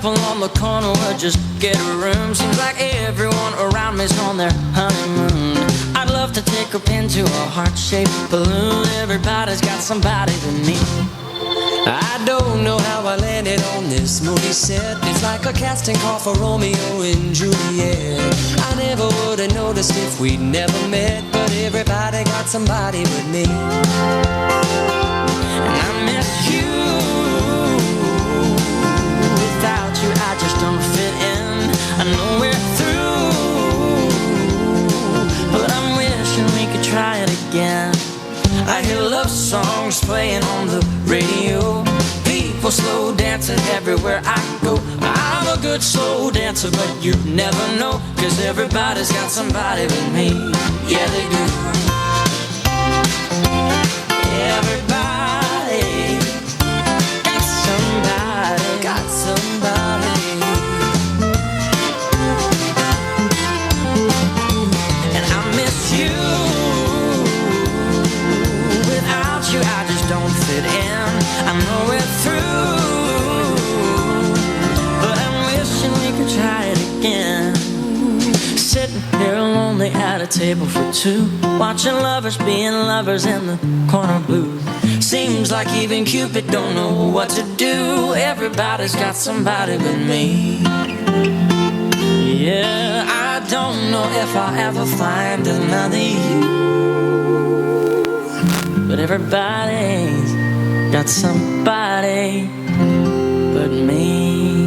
couple on the corner would just get a room. Seems like everyone around me's on their honeymoon. I'd love to take a pin to a heart-shaped balloon. Everybody's got somebody but me. I don't know how I landed on this movie set. It's like a casting call for Romeo and Juliet. I never would have noticed if we'd never met, but everybody got somebody but me. And I miss you. Without you I just don't fit in. I know we're through, but I'm wishing we could try it again. I hear love songs playing on the radio. People slow dancing everywhere I go. I'm a good slow dancer, but you never know, 'cause everybody's got somebody but me. Yeah, they do. Everybody got somebody, got somebody. And I miss you. I just don't fit in. I know we're through, but I'm wishing we could try it again. Sitting here lonely at a table for two, watching lovers being lovers in the corner booth. Seems like even Cupid don't know what to do. Everybody's got somebody but me. Yeah, I don't know if I'll ever find another you, but everybody's got somebody but me.